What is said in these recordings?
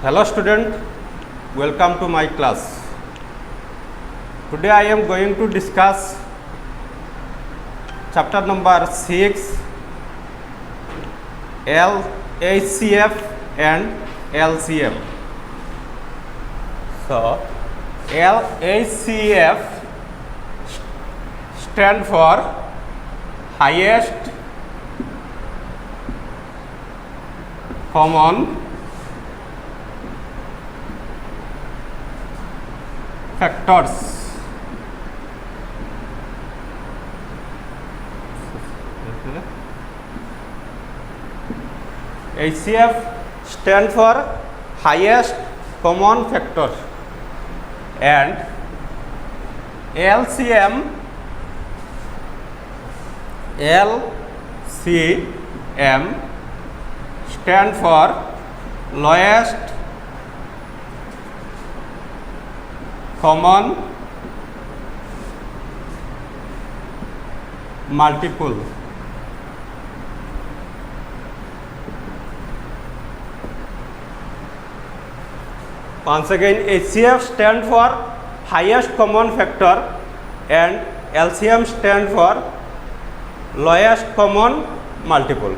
Hello student, welcome to my class. Today I am going to discuss chapter number 6 LHCF and LCM. So LHCF stand for highest common factors. HCF stand for highest common factor and LCM stand for lowest common multiple. Once again, HCF stand for highest common factor and LCM stand for lowest common multiple.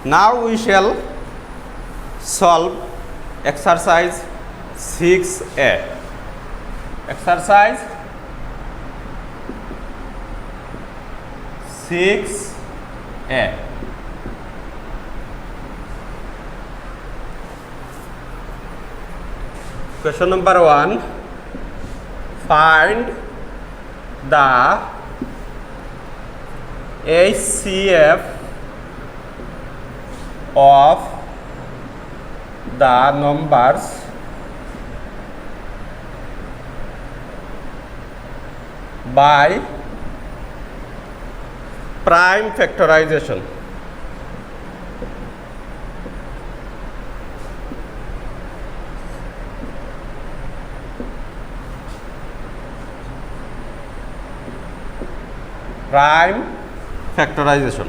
Now we shall solve exercise 6A. Exercise 6A. Question number 1. Find the HCF of the numbers by prime factorization. Prime factorization.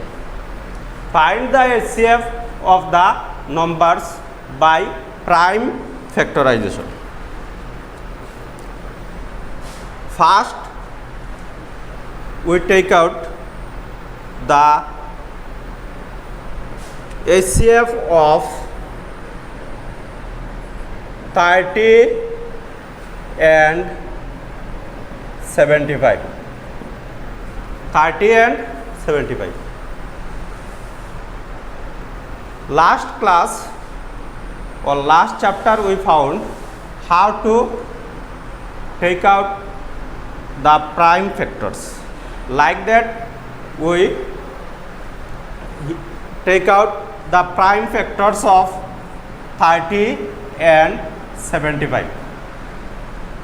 Find the HCF of the numbers by prime factorization. First, we take out the HCF of 30 and 75. 30 and 75. Last class or last chapter we found how to take out the prime factors. Like that we take out the prime factors of 30 and 75.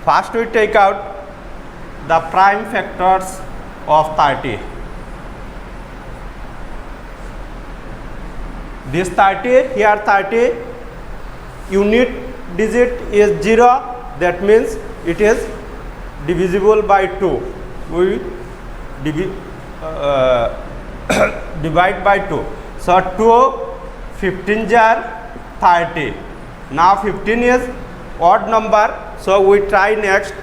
First we take out the prime factors of 30. This 30, here 30, unit digit is 0, that means it is divisible by 2. We divide by 2. So 2, 15 jar 30. Now 15 is odd number, so we try next.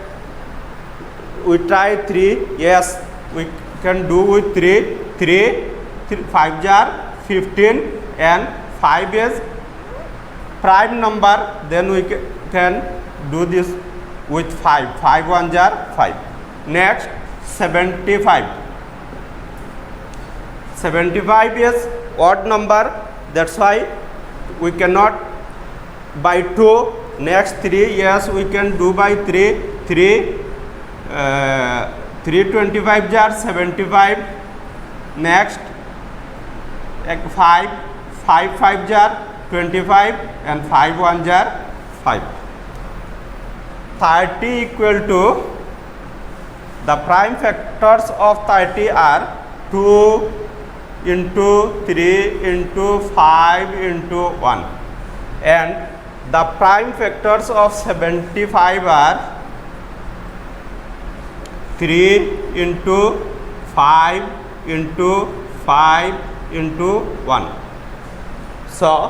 We try 3, yes, we can do with 3, 5 jar 15. And 5 is prime number, then we can do this with 5. 5 1 jar 5. Next 75. 75 is odd number, that's why we cannot by 2. Next 3, yes, we can do by 3. 3 25 jar 75. Next 5 5 jar 25 and 5 1 jar 5. 30 equal to, the prime factors of 30 are 2 into 3 into 5 into 1, and the prime factors of 75 are 3 into 5 into 5 into 1. So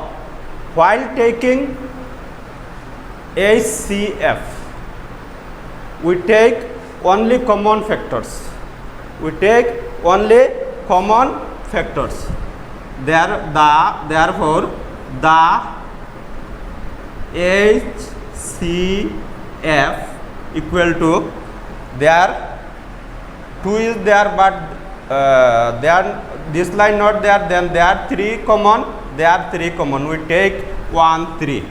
while taking HCF, we take only common factors. We take only common factors. Therefore, the HCF equal to, there 2 is there, but there this line not there, then there are 3 common, there are 3 common, we take 1 3.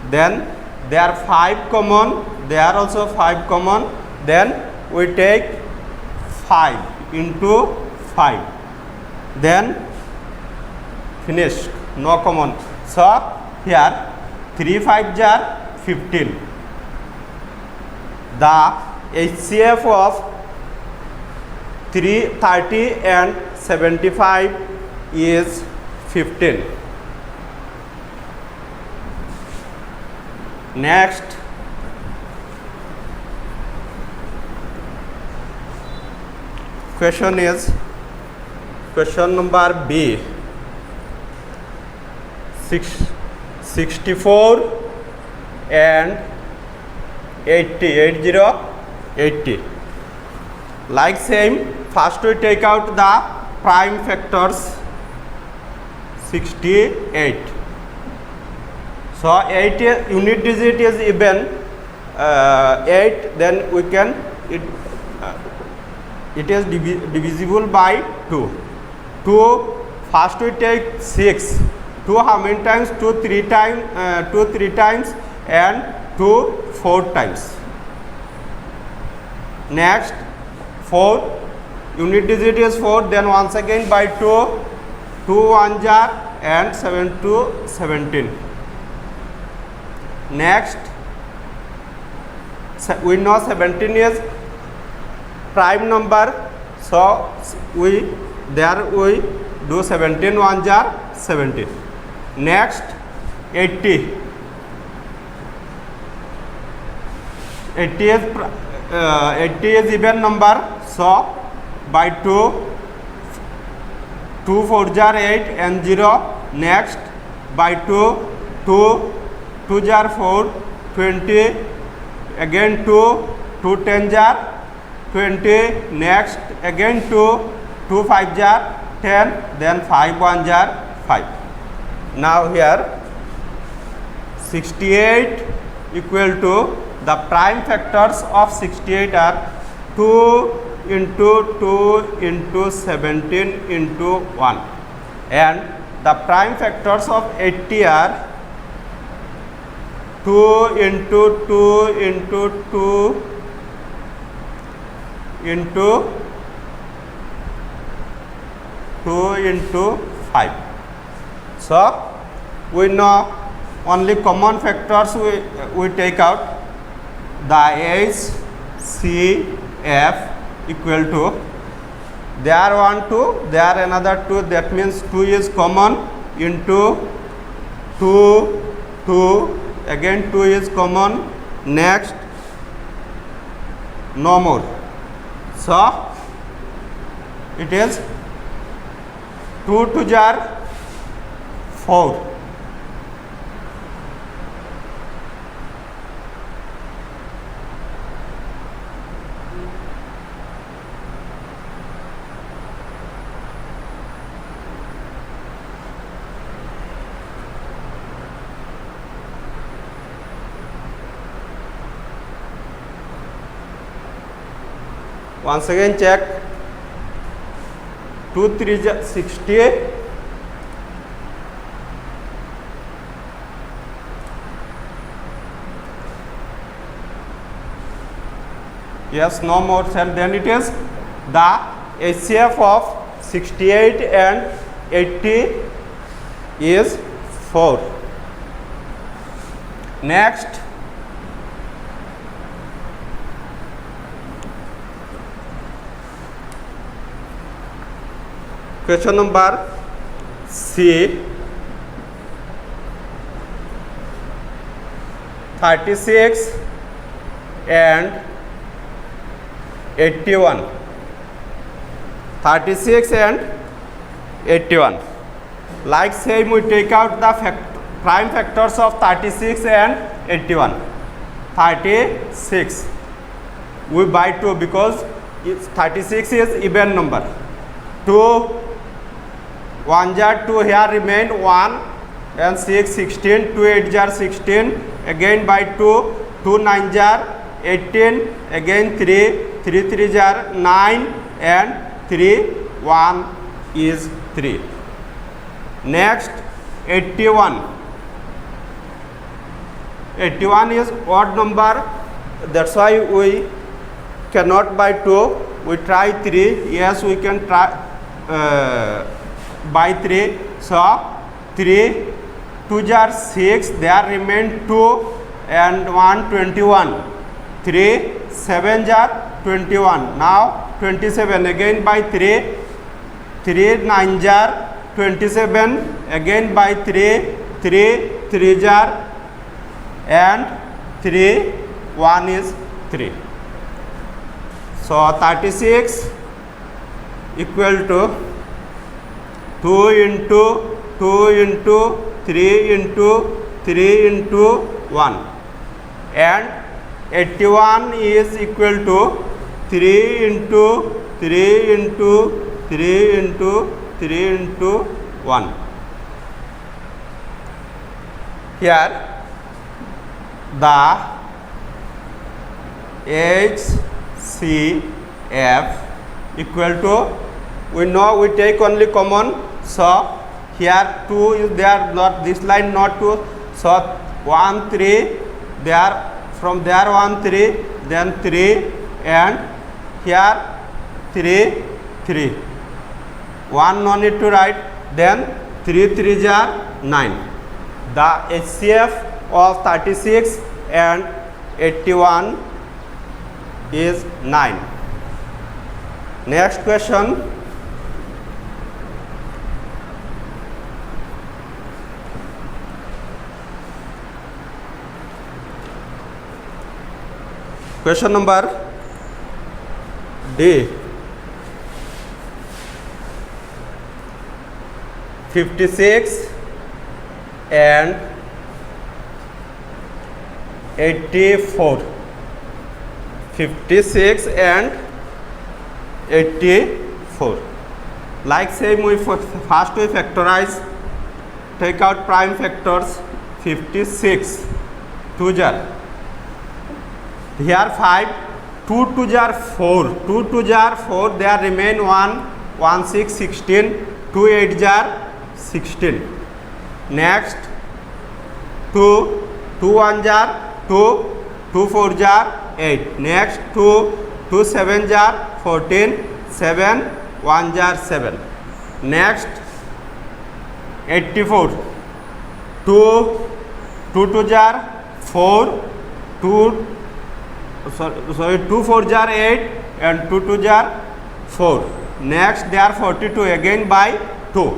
Then there are 5 common, there are also 5 common, then we take 5 into 5, then finish, no common. So here 3 5s are 15. The HCF of 30 and 75 is 15. Next, question is question number B. 64 and 80. Like same, first we take out the prime factors. 68. So 8 unit digit is even 8, then we can it is divisible by 2. 2, first we take 6. 2 how many times? 2 3 times, 2 3 times, and 2 4 times. Next 4, unit digit is 4, then once again by 2, 2 1s are, and 7 2 17. Next, we know 17 is prime number, so we do 17 1s are 17. Next 80. 80 is even number, so by 2 4s are 8 and 0. Next by 2 2s are 4, 20, again 2 10s are 20. Next again 2 5s are 10, then 5 1s are 5. Now here 68 equal to, the prime factors of 68 are 2 into 2 into 17 into 1, and the prime factors of 80 are 2 into 2 into 2 into 2 into 5. So we know only common factors we take out. The HCF equal to, there 1 2, there another 2, that means 2 is common, into 2 2, again 2 is common. Next no more, so it is 2 2s are 4. Once again check, 2 3s are 60. Yes, no more cell, then it is the HCF of 68 and 80 is 4. Next, question number C. 36 and 81. 36 and 81. Like same, we take out the prime factors of 36 and 81. 36 we by 2 because 36 is even number. 2 1 jar 2, here remain 1 and 6 16, 2 8 jar 16, again by 2, 2 9 jar 18, again 3 3 3 jar 9 and 3 1 is 3. Next 81. 81 is odd number, that's why we cannot by 2, we try 3. Yes, we can try by 3. So 3 2 jar 6, there remain 2 and 1 21, 3 7 jar 21, now 27, again by 3, 3 9 jar 27, again by 3, 3 3 jar and 3 1 is 3. So 36 equal to 2 into 2 into 3 into 3 into 1, and 81 is equal to 3 into 3 into 3 into 3 into 1. Here the HCF equal to, we know we take only common, so here 2 is there, not this line not 2, so 1 3, there from there 1 3, then 3 and here 3 3, 1 no need to write, then 3 3 jar 9. The HCF of 36 and 81 is 9. Next question. Question number D. 56 and 84. 56 and 84. Like same, we first we factorize, take out prime factors. 56 2 jar, here 5, 2 2 jar 4, 2 2 jar 4, there remain 1 1 6 16, 2 8 jar 16. Next 2 2 1 jar 2, 2 4 jar 8. Next 2 2 7 jar 14, 7 1 jar 7. Next 84, 2 2 2 jar 4, 2 2 4 jar 8 and 2 2 jar 4. Next there 42, again by 2,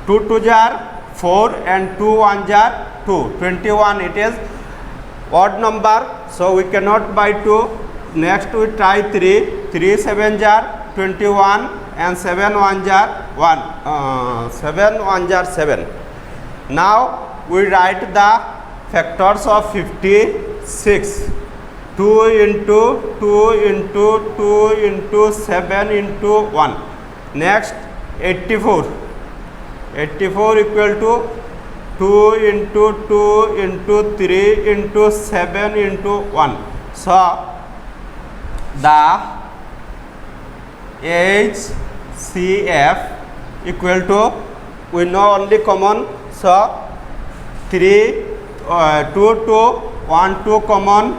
2 2 jar 4 and 2 1 jar 2, 21. It is odd number, so we cannot by 2. Next we try 3, 3 7 jar 21 and 7 1 jar 1, 7 1 jar 7. Now we write the factors of 56. 2 into 2 into 2 into 7 into 1. Next 84. 84 equal to 2 into 2 into 3 into 7 into 1. So the HCF equal to, we know only common, so 3 2 2 1 2 common,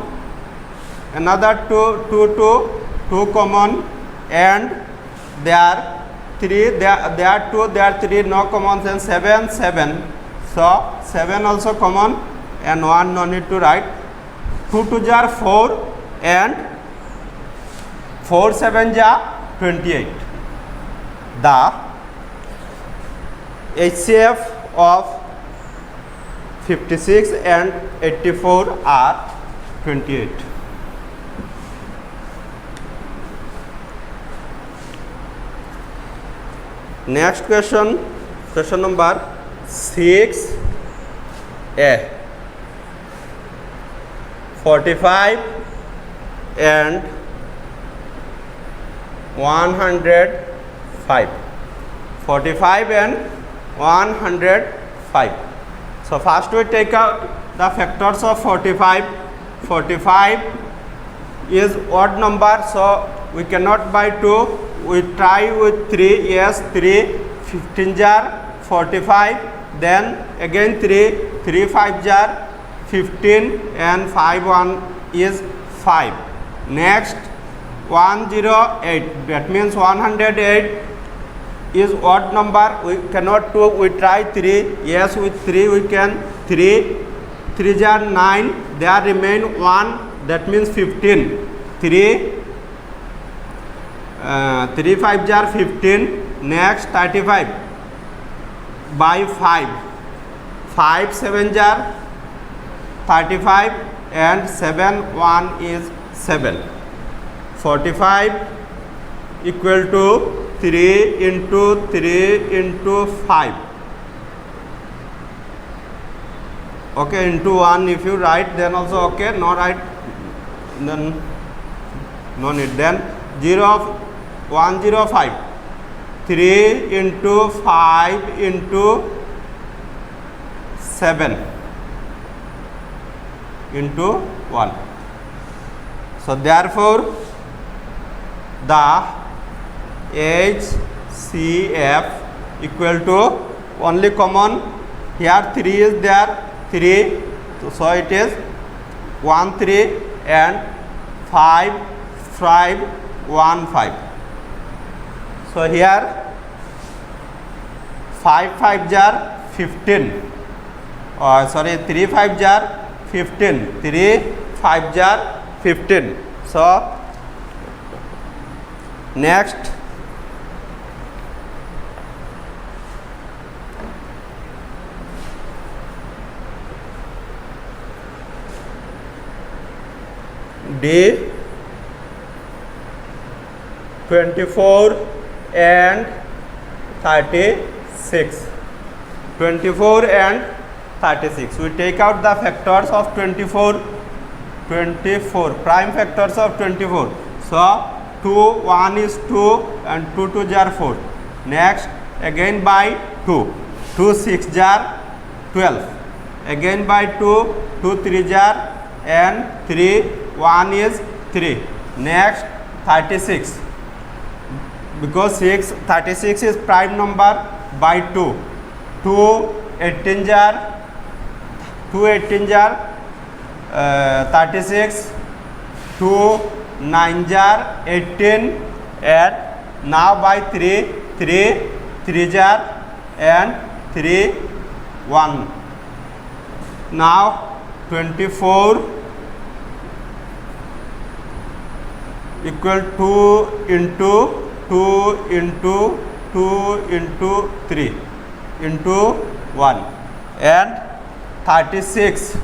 another 2 2 2 2 common, and there 3, there 2, there 3 no common, then 7 7, so 7 also common and 1 no need to write. 2 2 jar 4 and 4 7 jar 28. The HCF of 56 and 84 are 28. Next question, question number 6a. 45 and 105. 45 and 105. So first we take out the factors of 45. 45 is odd number, so we cannot by 2. We try with 3. Yes, 3. 15 jar 45. Then again 3. 3 5 jar 15 and 5 1 is 5. Next 108, that means 108 is odd number. We cannot 2. We try 3. Yes, with 3 we can. 3 3 jar 9. There remain 1, that means 15. 3 3 5 jar 15. Next 35 by 5. 5 7 jar 35 and 7 1 is 7. 45 equal to 3 into 3 into 5. Okay, into 1 if you write then also okay, no write then no need. Then 105. 3 into 5 into 7 into 1. So therefore the HCF equal to, only common here 3 is there, 3, so it is 1 3 and 5 5 1 5. So here 5 5 jar 15, 3 5 jar 15, 3 5 jar 15. So next D 24 and 36. 24 and 36. We take out the factors of 24. 24 prime factors of 24. So 2 1 is 2 and 2 2 jar 4. Next again by 2. 2 6 jar 12. Again by 2. 2 3 jar and 3 1 is 3. Next 36. Because 36 is prime number, by 2. 2 18 jar 36. 2 9 jar 18 and now by 3 jar and 3 1. Now 24 equal 2 into 2 into 2 into 3 into 1 and 36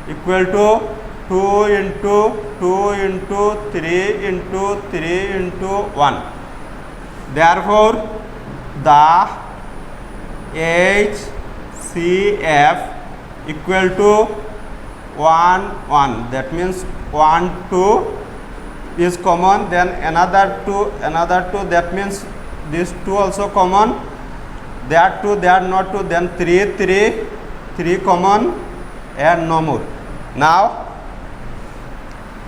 equal to 2 into 2 into 3 into 3 into 1. Therefore the HCF equal to 1 1, that means 1 2 is common, then another 2, that means this 2 also common, that 2 they are not 2, then 3 common and no more. Now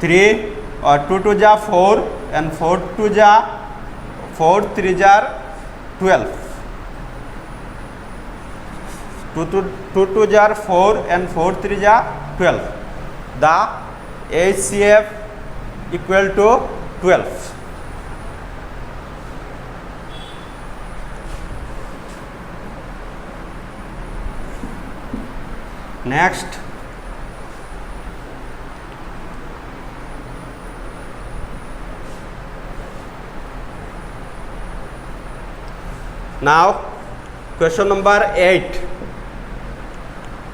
3 or 2 2 jar 4 and 4 2 jar 4 3 jar 12. 2 2 jar 4 and 4 3 jar 12. The HCF equal to 12. Next now question number 8.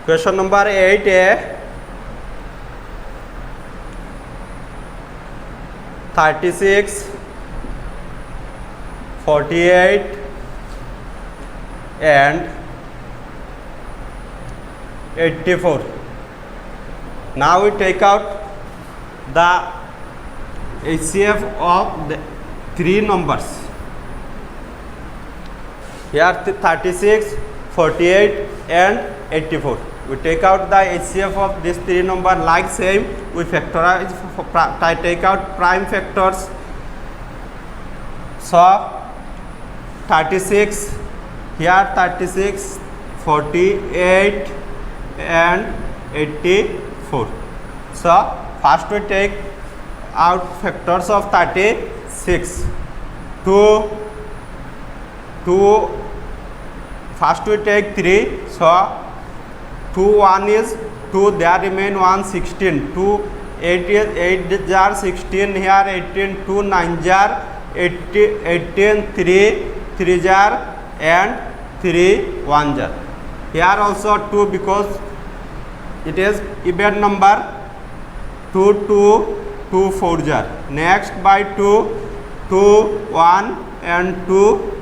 Question number 8A. 36, 48 and 84. Now we take out the HCF of the three numbers. Here 36, 48 and 84. We take out the HCF of these three numbers like same. We factorize, take out prime factors. So 36, here 36, 48 and 84. So first we take out factors of 36. 2, first we take 3. So 2 1 is 2, there remain 1 16. 2 8 is 8 jar 16, here 18, 2 9 jar 18, 3 jar and 3 1 jar. Here also 2 because it is even number. 2 2 4 jar. Next by 2 1 and 2.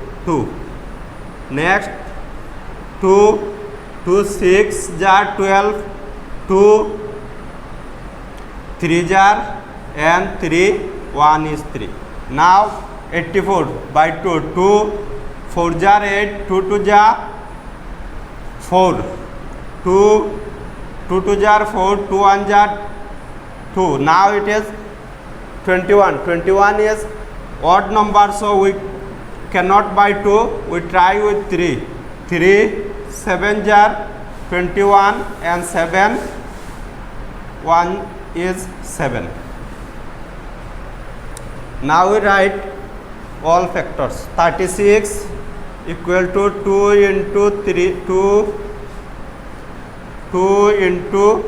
Next 2 6 jar 12, 2 3 jar and 3 1 is 3. Now 84 by 2 4 jar 8, 2 jar 4, 2 jar 4, 2 1 jar 2. Now it is 21. 21 is odd number, so we cannot by 2. We try with 3. 7 jar 21 and 7 1 is 7. Now we write all factors. 36 equal to 2 into 3, 2 into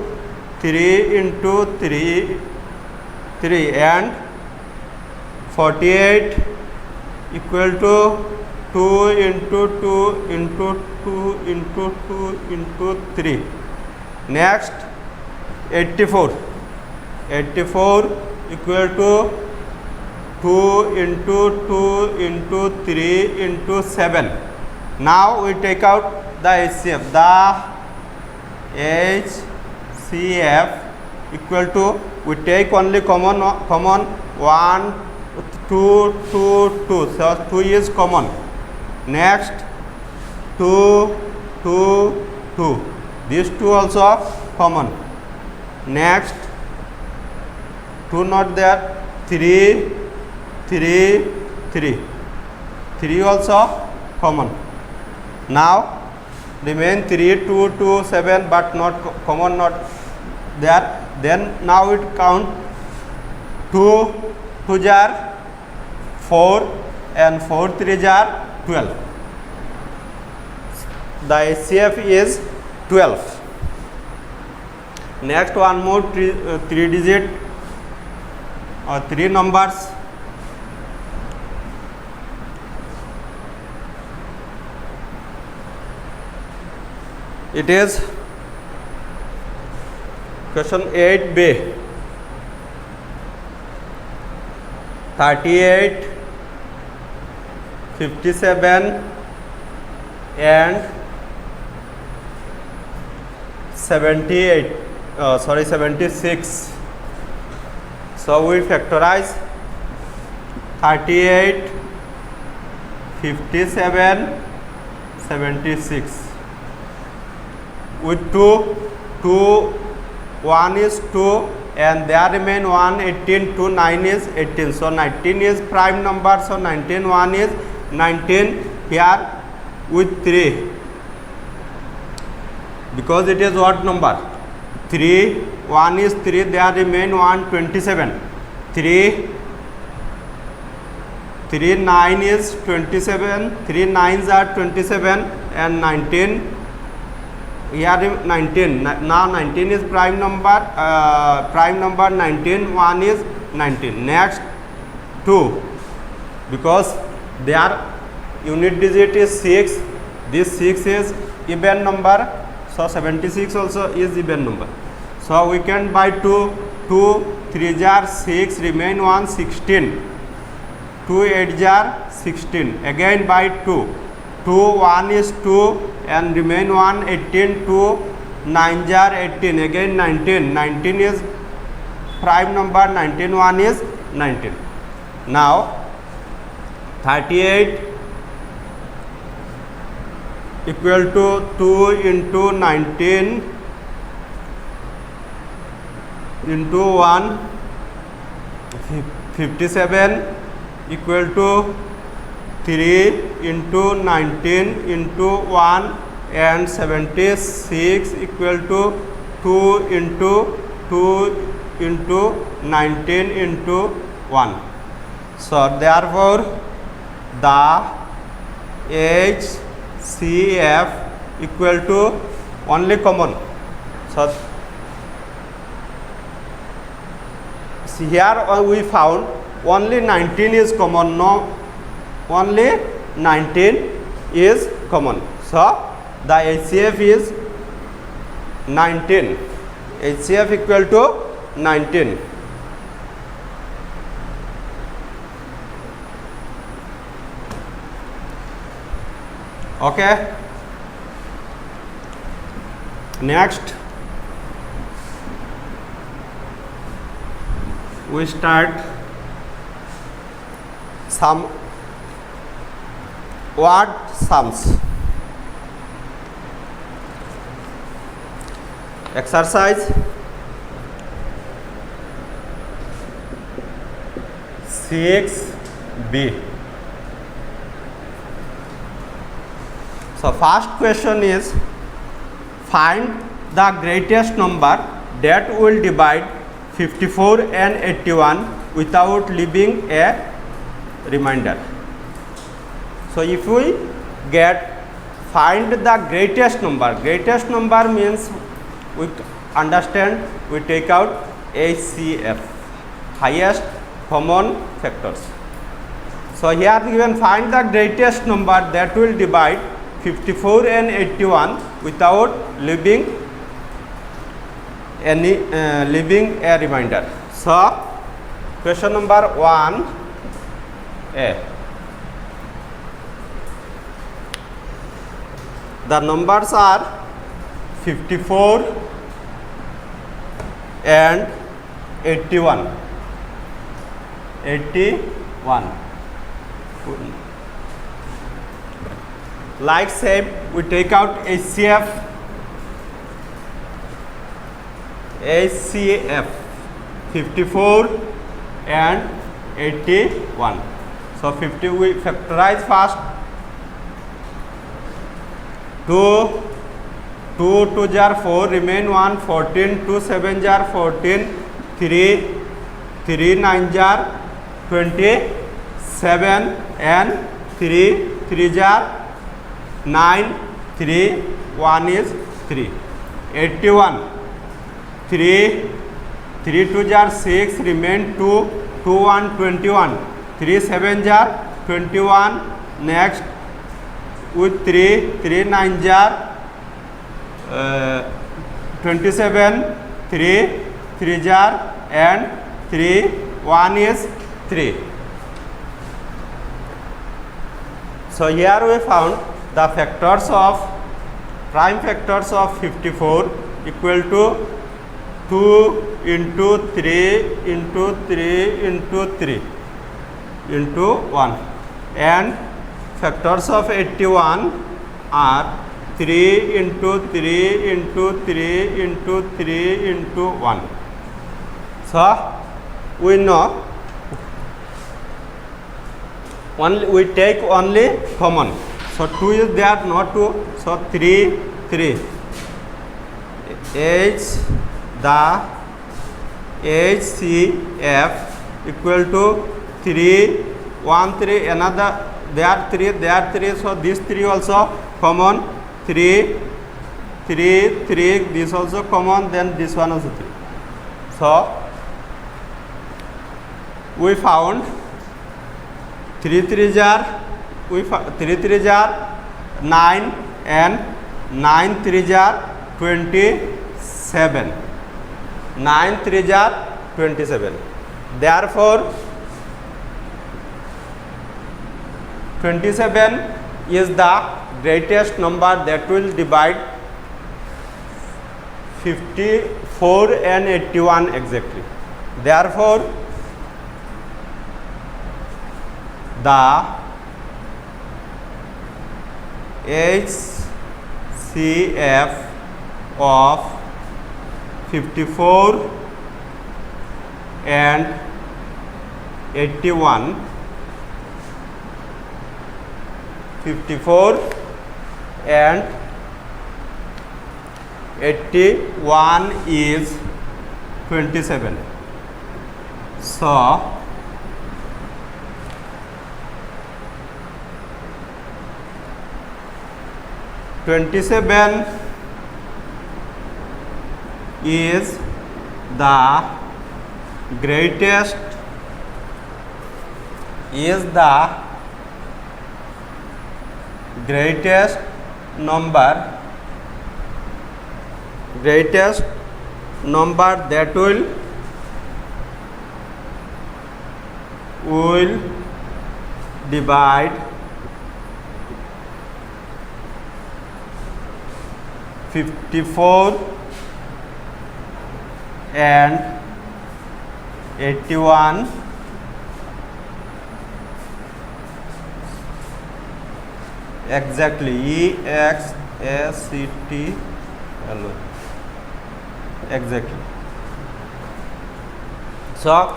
3 into 3 and 48 equal to 2 into 2 into 2 into 2 into 3. Next 84 equal to 2 into 2 into 3 into 7. Now we take out the HCF. The HCF equal to, we take only common 1 2 2 2, so 2 is common. Next 2 2 2, these 2 also common. Next 2 not there, 3 also common. Now remain 3 2 2 7 but not common, not there. Then now it count 2 jar 4 and 4 3 jar 12. The HCF is 12. Next one more 3 digit or 3 numbers. It is question 8b. 38, 57 and 76. So we factorize 38, 57, 76 with 2, 1 is 2 and there remain 1, 18, 2, 9 is 18. So 19 is prime number, so 19, 1 is 19 here with 3 because it is odd number. 3, 1 is 3, there remain 1, 27. 3, 9 is 27, 3 9s are 27 and 19. Here 19. Now 19 is prime number. 19. 1 is 19. Next 2, because their unit digit is 6. This 6 is even number. So 76 also is even number. So we can by 2. 3 jar 6, remain 1, 16. 2 8 jar 16. Again by 2. 2 1 is 2 and remain 1 18 2 9 jar 18 again 19 is prime number 19 1 is 19. Now 38 equal to 2 into 19 into 1 57 equal to 3 into 19 into 1 and 76 equal to 2 into 19 into 1. So therefore the HCF equal to only common. So here we found only 19 is common. No, only 19 is common. So the HCF is 19. HCF equal to 19. Okay. Next we start some word sums. Exercise 6B. So first question is, find the greatest number that will divide 54 and 81 without leaving a remainder. So if we get find the greatest number means we understand, we take out HCF, highest common factors. So here given find the greatest number that will divide 54 and 81 without leaving leaving a remainder. So question number 1A. The numbers are 54 and 81. Like same, we take out HCF 54 and 81. So 50 we factorize first. 2 2 jar 4 remain 1 14 2 7 jar 14 3 9 jar 27 and 3 jar 9 3 1 is 3 81 3 2 jar 6 remain 2 1 21 3 7 jar 21 next with 3 9 jar 27 3 jar and 3 1 is 3. So here we found the factors of prime factors of 54 equal to 2 into 3 into 3 into 3 into 1 and factors of 81 are 3 into 3 into 3 into 3 into 1. So we know we take only common. So 2 is there, not 2. So 3 the HCF equal to 3 1 3 another there 3 so this 3 also common 3 this also common, then this one also 3. So we found 3 jar 9 and 9 jar 27. 9 jar 27. Therefore 27 is the greatest number that will divide 54 and 81 exactly. Therefore, the HCF of 54 and 81, 54 and 81 is 27. So, (27) is the greatest number that will divide 54 and 81 exactly. EXACT exactly. So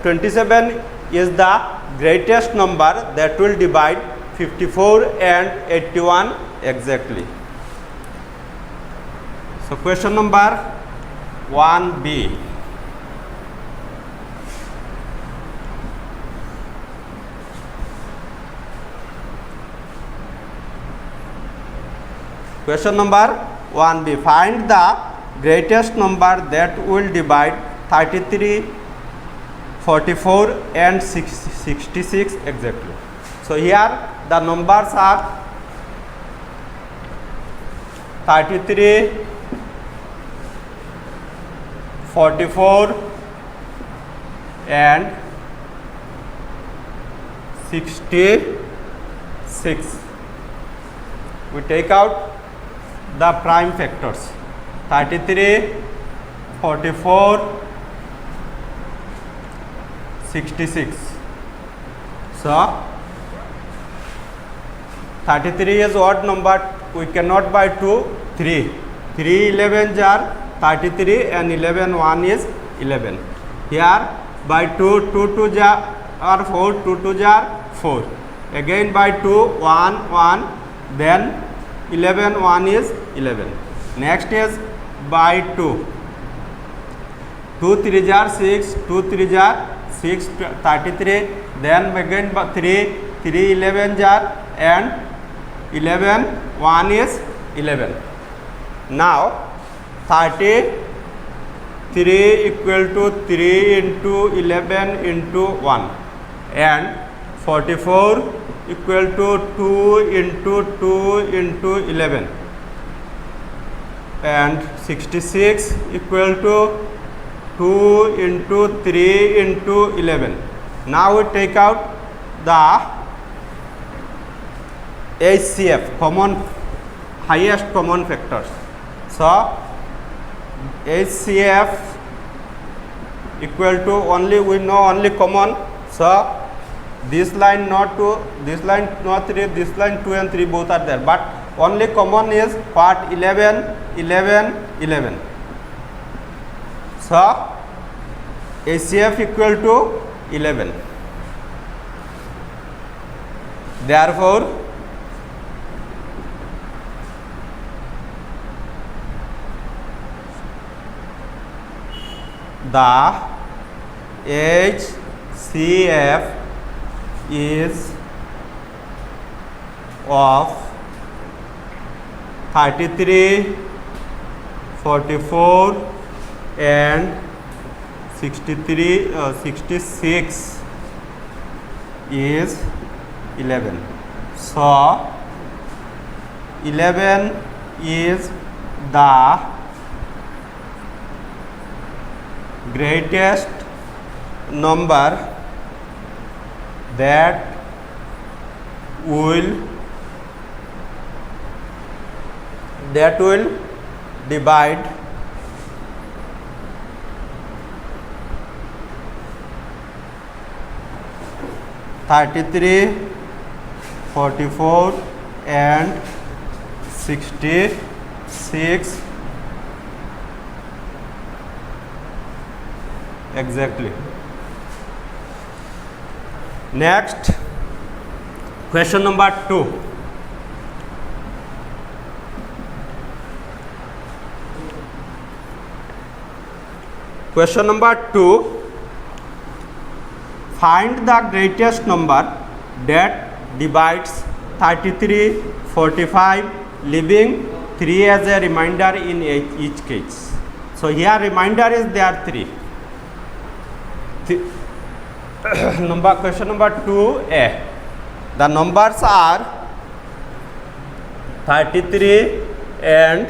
27 is the greatest number that will divide 54 and 81 exactly. So question number 1B. Question number 1B. Find the greatest number that will divide 33, 44 and 66 exactly. So here the numbers are 33, 44 and 66. We take out the prime factors 33, 44, 66. So 33 is odd number, we cannot by 2, 3. 3 11s are 33 and 11 1 is 11. Here by 2, 2 2s are 4, 2 2s are 4. Again by 2, 1 1, then 11 1 is 11. Next is by 2. 2 3s are 6, 2 3s are 6, 33. Then again by 3, 3 11s are and 11 1 is 11. Now 33 equal to 3 into 11 into 1 and 44 equal to 2 into 2 into 11 and 66 equal to 2 into 3 into 11. Now we take out the HCF, highest common factors. So HCF equal to we know only common. So this line not 2, this line not 3, this line 2 and 3 both are there, but only common is part 11, 11, 11. So HCF equal to 11. Therefore the HCF is of 33, 44 and 66 is 11. So 11 is the greatest number that will that will divide 33, 44 and 66 exactly. Next, question number 2. Question number 2. Find the greatest number that divides 33, 45, leaving 3 as a remainder in each case. So here remainder is there 3. Question number 2a. The numbers are 33 and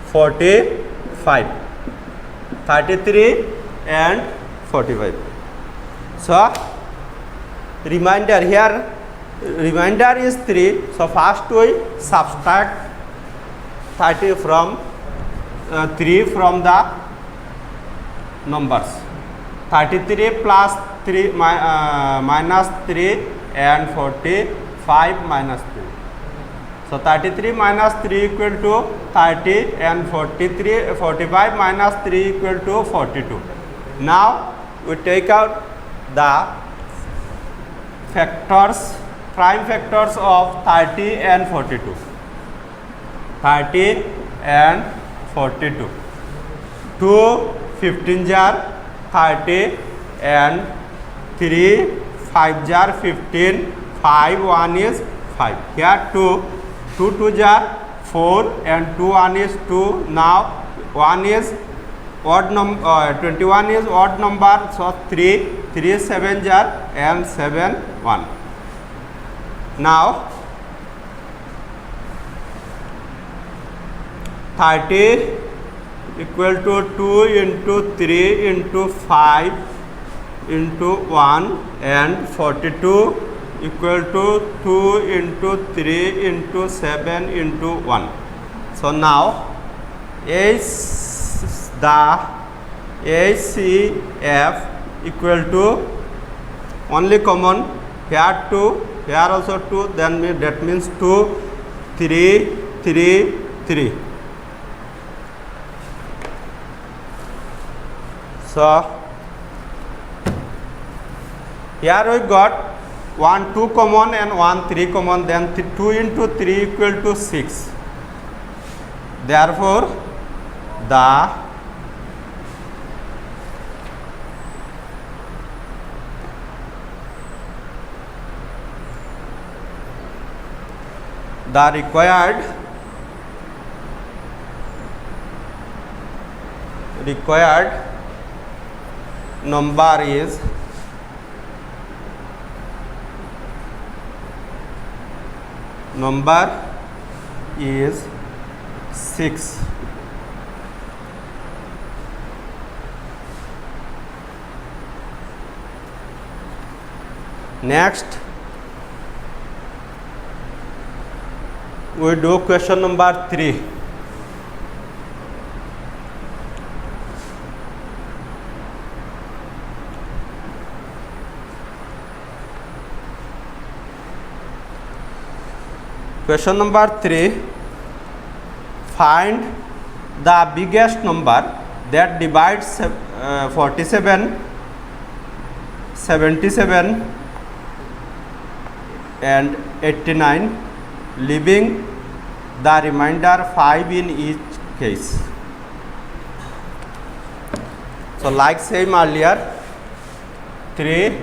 45. 33 and 45. So remainder here, remainder is 3. So first we subtract 30 from 3 from the numbers. 33 plus 3 minus 3 and 45 minus 3. So 33 minus 3 equal to 30 and 45 minus 3 equal to 42. Now we take out the factors, prime factors of 30 and 42. 30 and 42. 2 15 jar 30 and 3 5 jar 15. 5 1 is 5. Here 2 2 jar 4 and 2 1 is 2. Now 1 is odd number, 21 is odd number. So 3 7 jar and 7 1. Now 30 equal to 2 into 3 into 5 into 1 and 42 equal to 2 into 3 into 7 into 1. So now is the HCF equal to only common here 2, here also 2, then that means 2 3 3 3. So here we got 1 2 common and 1 3 common, then 2 into 3 equal to 6. Therefore the required number is number is 6. Next, we do question number 3. Question number 3. Find the biggest number that divides 47, 77 and 89, leaving the remainder 5 in each case. So like same earlier, 3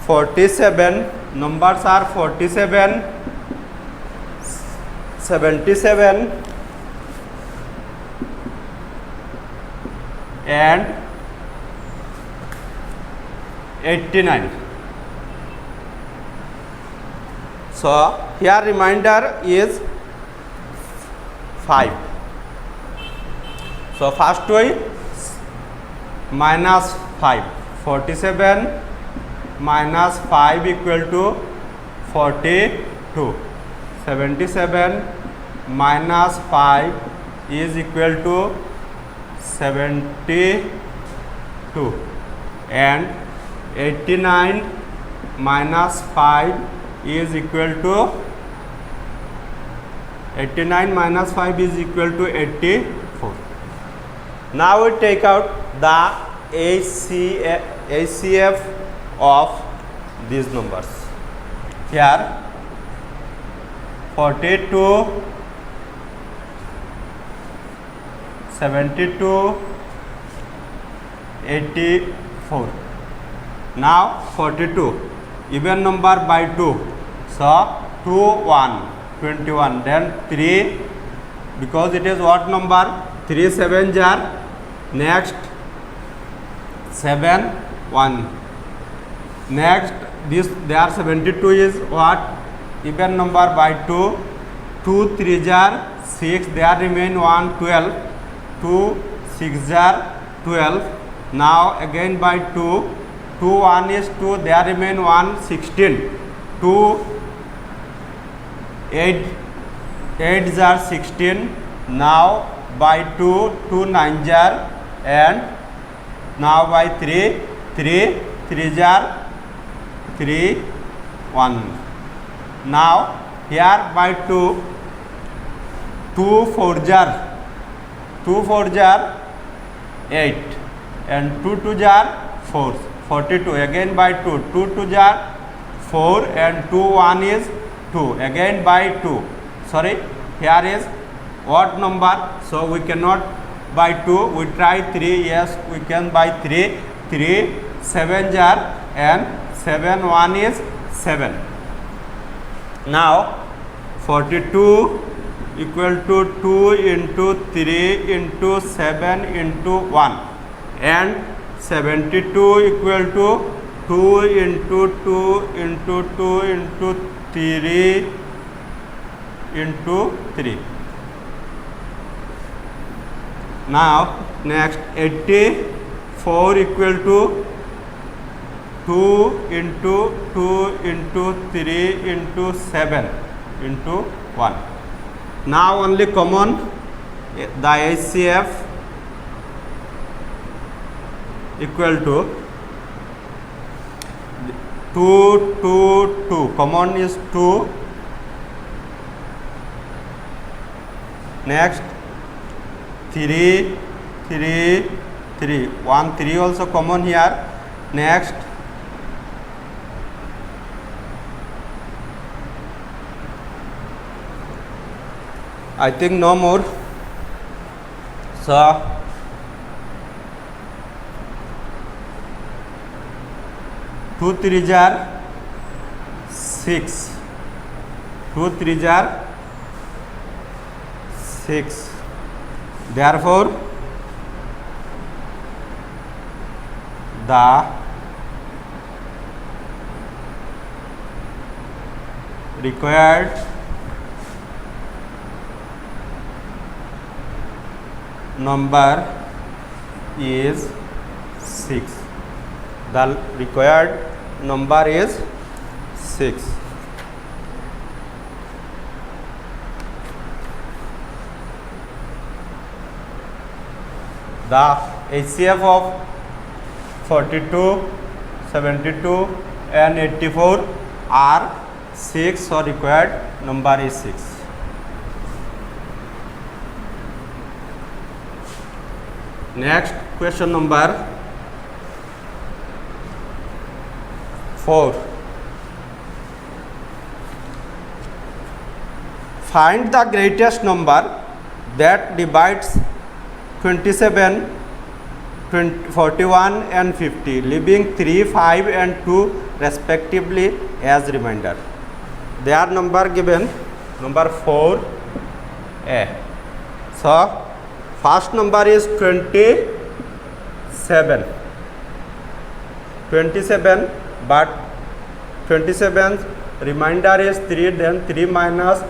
47, numbers are 47, 77 and 89. So here remainder is 5. So first we minus 5. 47 minus 5 equal to 47. 2. 77 minus 5 is equal to 72, and 89 minus 5 is equal to 84. Now we take out the HCF of these numbers. Here 42, 72, 84. Now 42 even number by 2, so 2 1 21, then 3, because it is odd number, 3 7s are, next 7 1, next this there 72 is what, even number by 2, 2 3s are 6, there remain 1 12, 2 6s are 12, now again by 2, 2 1 is 2, there remain 1 16, 2 8 8s are 16, now by 2 2 9s are, and now by 3 3 3s are 3 1. Now here by 2 2 4s are 8, and 2 2s are 4, 42, again by 2 2 2s are 4, and 2 1 is 2, again by 2, sorry, here is odd number, so we cannot by 2, we try 3, yes we can by 3, 3 7s are, and 7 1 is 7. Now 42 equal to 2 into 3 into 7 into 1, and 72 equal to 2 into 2 into 2 into 3 into 3. Now next 84 equal to 2 into 2 into 3 into 7 into 1. Now only common the HCF equal to 2 2 2, common is 2, next 3 3 3, 1 3 also common here, next I think no more, so 2 3s are 6, 2 3s are 6, therefore the required number is 6. The required number is 6. The HCF of 42, 72 and 84 are 6, so required number is 6. Next question number 4. Find the greatest number that divides 27, 41 and 50, leaving 3, 5 and 2 respectively as remainder. Their number given, number 4a. So first number is 27, but 27 remainder is 3, then 3 minus,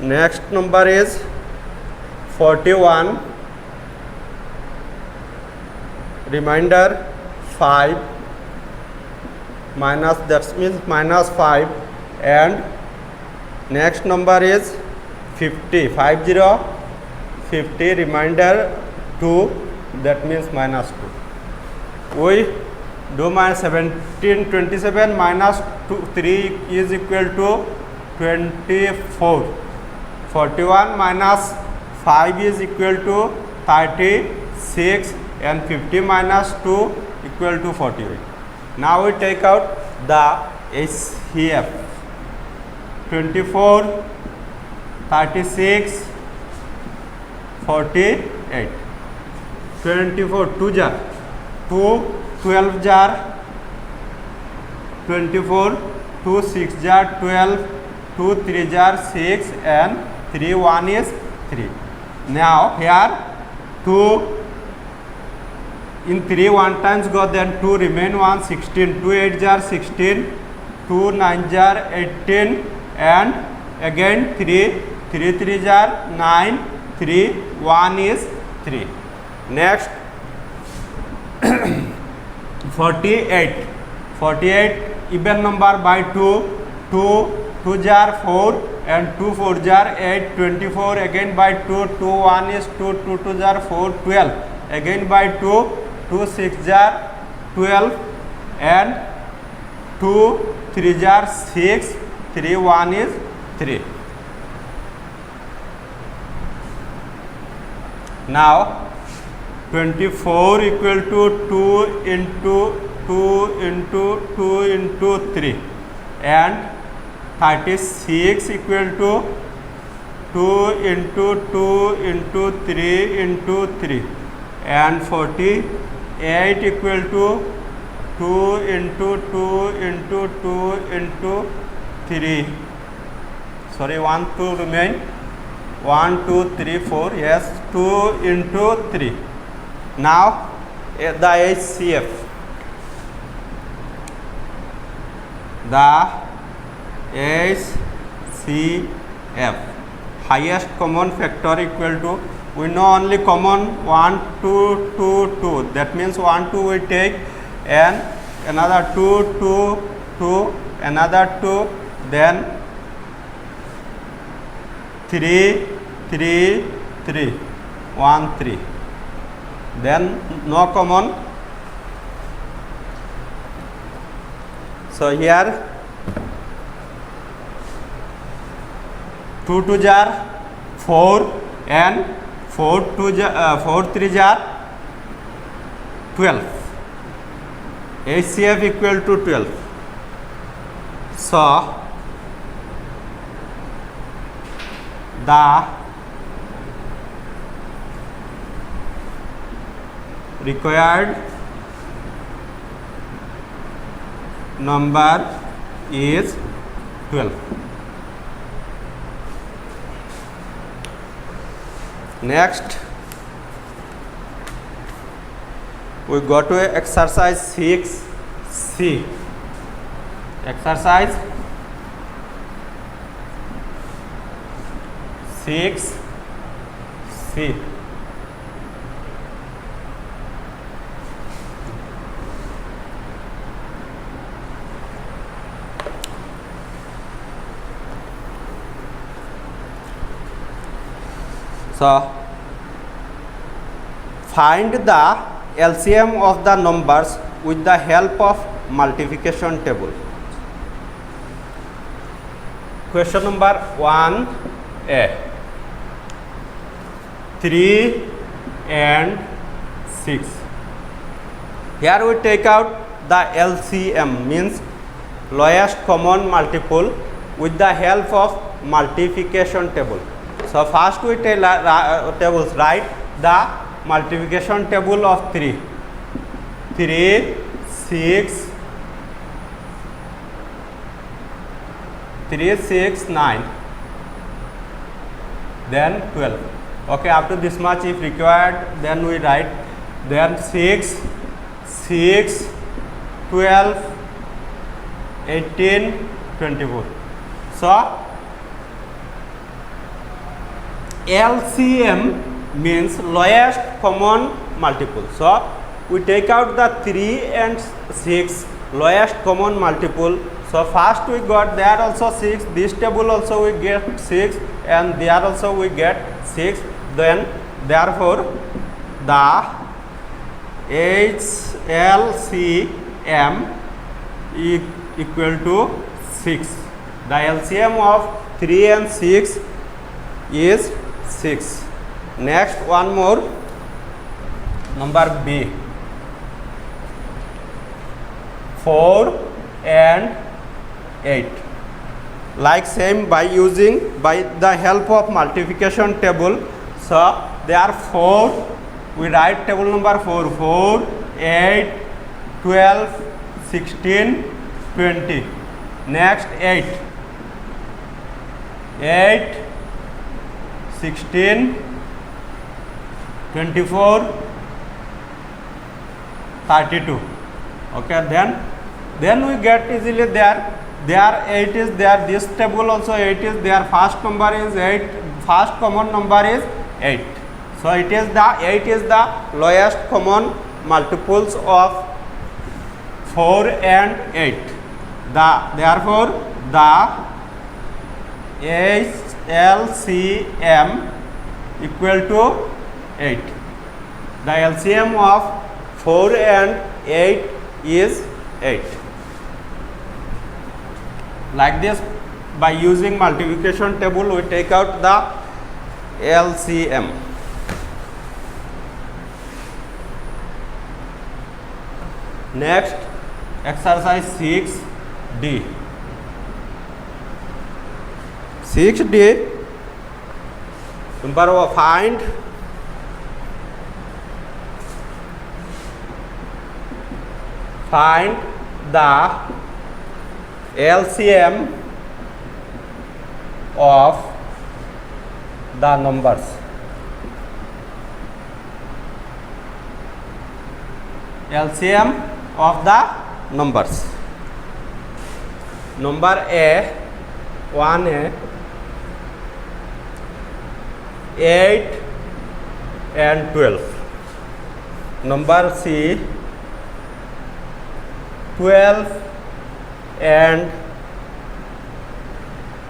next number is 41, remainder 5 minus, that means minus 5, and Next number is 50. 50 remainder 2, that means minus 2. We do minus 17 27 minus 2 3 is equal to 24. 41 minus 5 is equal to 36, and 50 minus 2 equal to 48. Now we take out the HCF. 24, 36, 48. 24 2 jar 2, 12 jar 24, 2 6 jar 12, 2 3 jar 6, and 3 1 is 3. Now here 2 in 3 1 times go, then 2 remain 1, 16, 2 8 jar 16, 2 9 jar 18, and again 3 3 jar 9, 3 1 is 3. Next 48. 48 even number by 2, 2 jar 4, and 2 4 jar 8, 24 again by 2, 2 1 is 2, 2 jar 4, 12 again by 2, 2 6 jar 12, and 2 3 jar 6, 3 1 is 3. Now 24 equal to 2 into 2 into 2 into 3, and 36 equal to 2 into 2 into 3 into 3, and 48 equal to 2 into 2 into 2 into 3. Sorry, 1 2 remain. 1 2 3 4, yes, 2 into 3. Now the HCF. The HCF, highest common factor equal to, we know only common 1 2 2 2, that means 1 2 we take, and another 2 2 2, another 2, then 3 3 3, 1 3, then no common. So here 2 2 jar 4, and 4 3 jar 12. HCF equal to 12. So the required number is 12. Next we go to exercise 6C. Exercise 6C. So find the LCM of the numbers with the help of multiplication table. Question number 1A. 3 and 6. Here we take out the LCM, means lowest common multiple, with the help of multiplication table. So first we tables, write the multiplication table of 3. 3 6 3 6 9, then 12. Okay, after this much if required, then we write, then 6 6 12 18 24. So LCM means lowest common multiple. So we take out the 3 and 6 lowest common multiple. So first we got there also 6, this table also we get 6, and there also we get 6. Then therefore the HLCM is equal to 6. The LCM of 3 and 6 is 6. Next one more, number B, 4 and 8. Like same by the help of multiplication table. So there are 4, we write table number 4, 4, 8, 12, 16, 20. Next 8, 8, 16, 24, 32. Okay, then we get easily there 8 is there, this table also 8 is there, first number is 8, first common number is 8. So it is the 8 is the lowest common multiples of 4 and 8. Therefore the HLCM equal to 8. The LCM of 4 and 8 is 8. Like this, by using multiplication table we take out the LCM. Next exercise 6D. 6D, number of find the LCM of the numbers. LCM of the numbers. Number A, 1A, 8 and 12. Number C, 12 and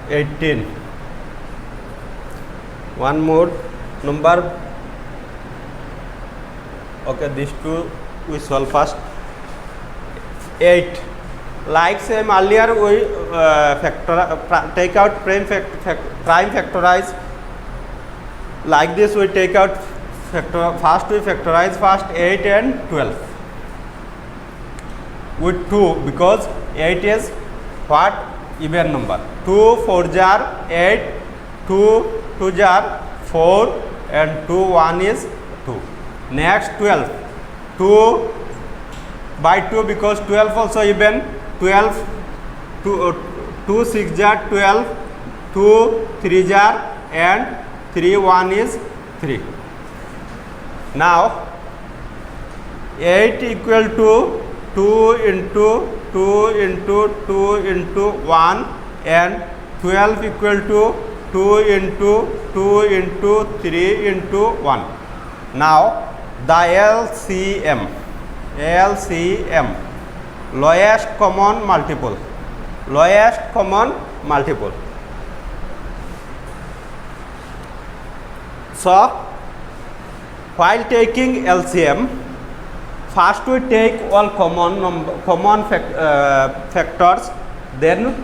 18. One more number. Okay, these two we solve first. 8. Like same earlier we take out prime factorize. Like this we take out first we factorize first 8 and 12 with 2, because 8 is what? Even number. 2 4 jar 8, 2 2 jar 4, and 2 1 is 2. Next 12, 2 by 2, because 12 also even. 12, 2 6 jar 12, 2 3 jar, and 3 1 is 3. Now 8 equal to 2 into 2 into 2 into 1, and 12 equal to 2 into 2 into 3 into 1. Now the LCM, lowest common multiple. So while taking LCM, first we take all common factors, then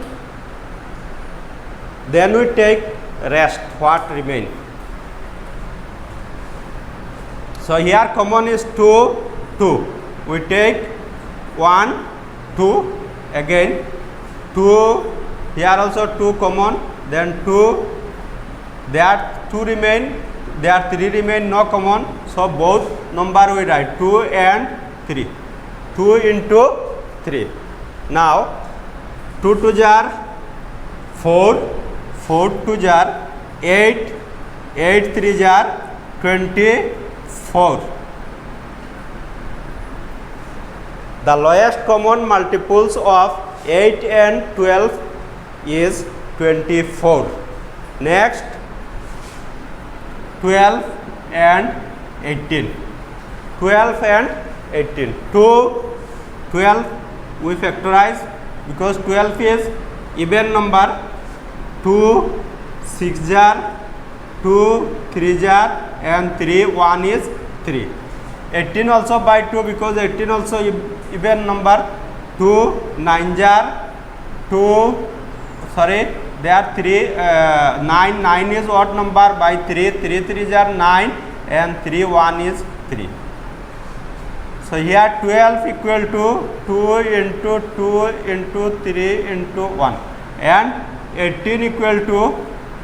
we take rest, what remain. So here common is 2, 2. We take 1, 2, again 2, here also 2 common, then 2, there 2 remain, there 3 remain, no common. So both number we write 2 and 3. 2 into 3. Now 2 2 jar 4, 4 2 jar 8, 8 3 jar 24. The lowest common multiples of 8 and 12 is 24. Next 12 and 18. 12 and 18. 2, 12 we factorize, because 12 is even number. 2 6 jar, 2 3 jar, and 3 1 is 3. 18 also by 2 because 18 also even number. 2 9 jar, 2 sorry there are 3 9 is odd number by 3 3 jar 9, and 3 1 is 3. So here 12 equal to 2 into 2 into 3 into 1, and 18 equal to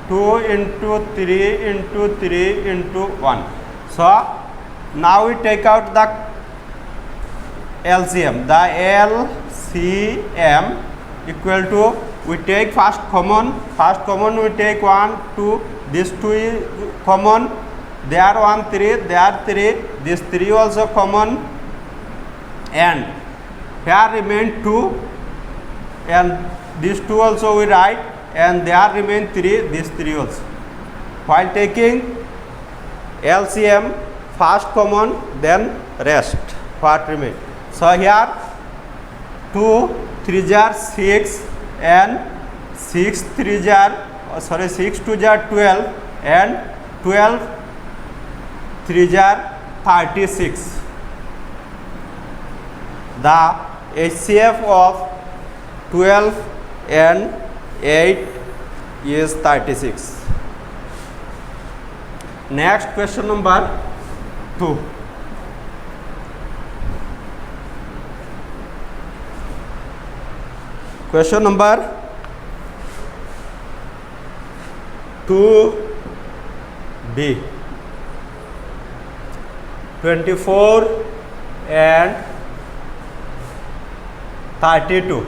2 into 3 into 3 into 1. So now we take out the LCM. The LCM equal to, we take first common we take 1 2, this 2 is common, there 1 3, there 3, this 3 also common, and here remain 2, and this 2 also we write, and there remain 3, this 3 also. While taking LCM, first common, then rest what remain. So here 2 3 jar 6, and 6 3 jar 6 2 jar 12, and 12 3 jar 36. The HCF of 12 and 8 is 36. Next question number 2. Question number 2B. 24 and 32.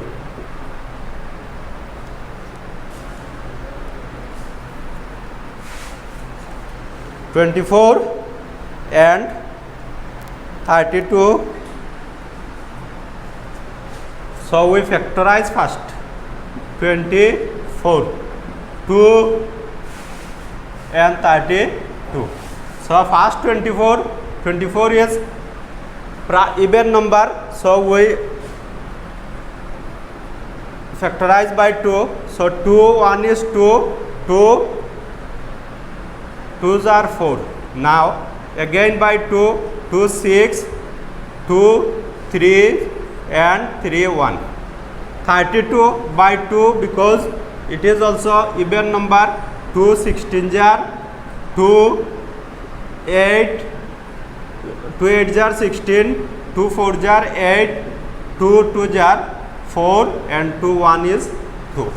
24 and 32. So we factorize first. 24, 2 and 32. So first 24 is even number, so we factorize by 2. So 2 1 is 2, 2 2s are 4. Now again by 2, 2 6, 2 3, and 3 1. 32 by 2 because it is also even number. 2 16 jar, 2 8, 2 8 jar 16, 2 4 jar 8, 2 2 jar 4, and 2 1 is 2.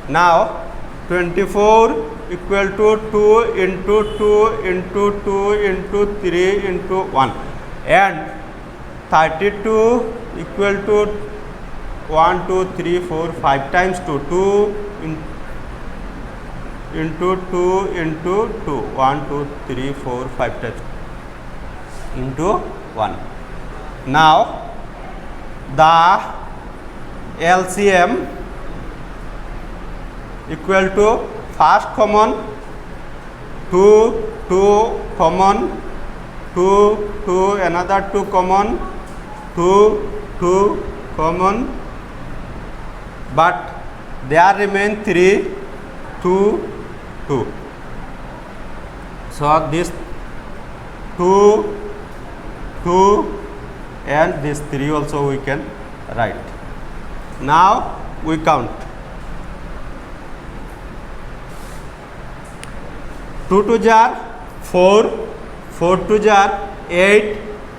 Now 24 equal to 2 into 2 into 2 into 3 into 1, and 32 equal to 1 2 3 4 5 times 2, 2 into 2 into 2, 1 2 3 4 5 times into 1. Now the LCM equal to first common 2 2 common, 2 2 another 2 common, 2 2 common, but there remain 3 2 2. So this 2 2 and this 3 also we can write. Now we count. 2 2 jar 4, 4 2 jar 8,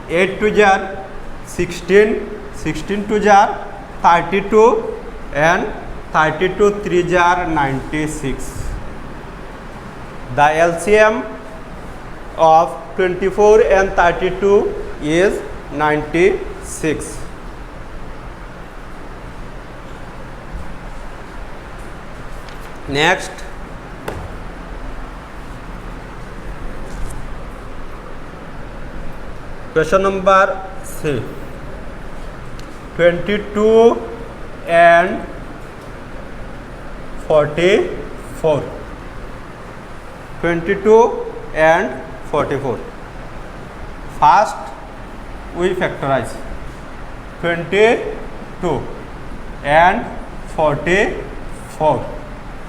8 2 jar 16, 16 2 jar 32, and 32 3 jar 96. The LCM of 24 and 32 is 96. Next, question number 3. 22 and 44. 22 and 44. First we factorize 22 and 44.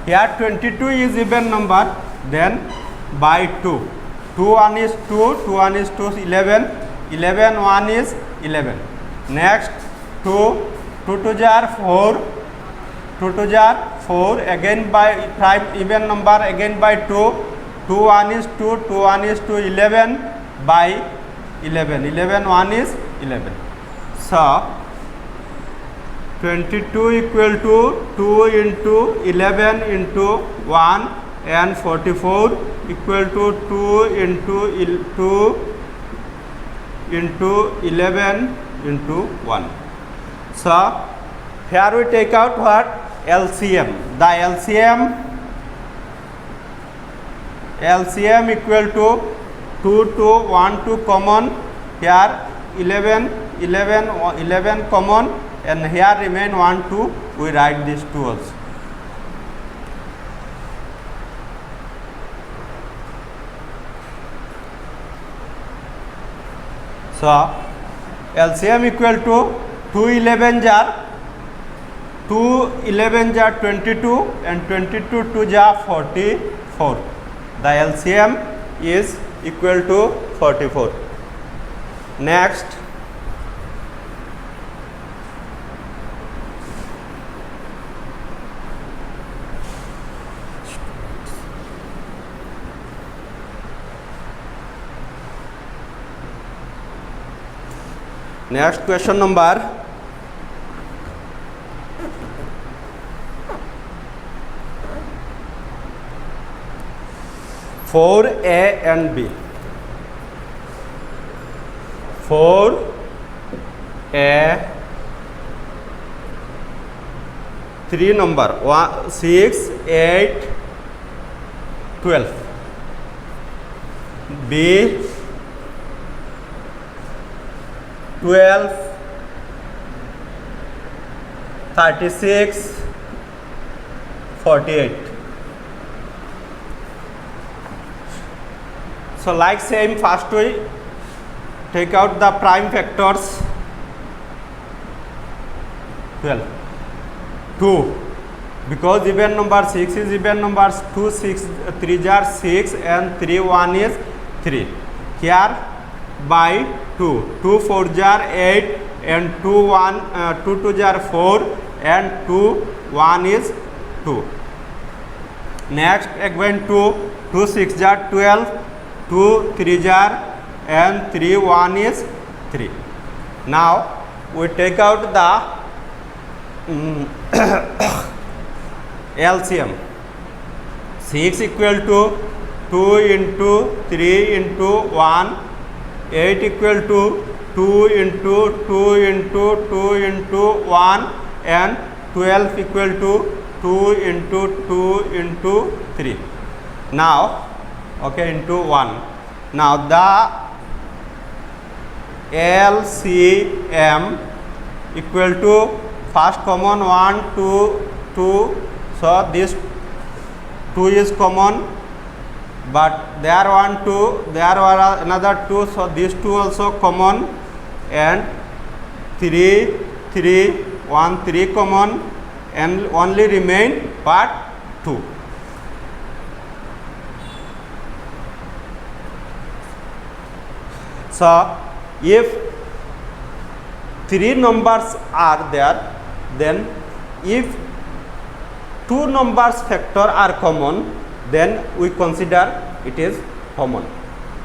Here 22 is even number, then by 2. 2 1 is 2, 2 1 is 2, 11, 11 1 is 11. Next 2, 2 2 jar 4, 2 2 jar 4, again by prime even number, again by 2, 2 1 is 2, 2 1 is 2, 11 by 11, 11 1 is 11. So 22 equal to 2 into 11 into 1 and 44 equal to 2 into 11 into 1. So here we take out what? LCM. The LCM equal to 2 to 1 to common, here 11 common, and here remain 1 2, we write these 2 also. So LCM equal to 2 11 jar 22 and 22 2 jar 44. The LCM is equal to 44. Next, question number 4A and B. 4A 3 number 1 6 8 12. B 12 36 48. So like same, first we take out the prime factors. 12 2, because even number 6 is even numbers, 2 6 3 jar 6 and 3 1 is 3. Here by 2, 2 4 jar 8 and 2 1 2 2 jar 4 and 2 1 is 2. Next again 2 2 6 jar 12, 2 3 jar and 3 1 is 3. Now we take out the LCM. 6 equal to 2 into 3 into 1, 8 equal to 2 into 2 into 2 into 1 and 12 equal to 2 into 2 into 3. Now okay, into 1. Now the LCM equal to first common 1 2 2. So this 2 is common, but there 1 2, there were another 2, so these 2 also common, and 3 3 1 3 common, and only remain part 2. So if 3 numbers are there, then if 2 numbers factor are common, then we consider it is common.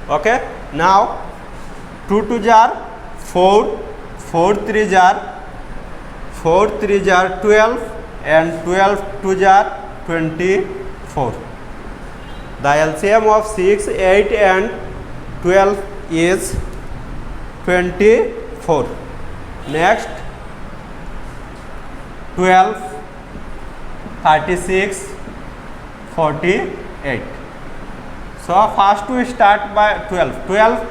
Okay. Now 2 2 jar 4, 4 3 jar 12 and 12 2 jar 24. The LCM of 6 8 and 12 is 24. Next 12 36 48. So first we start by 12.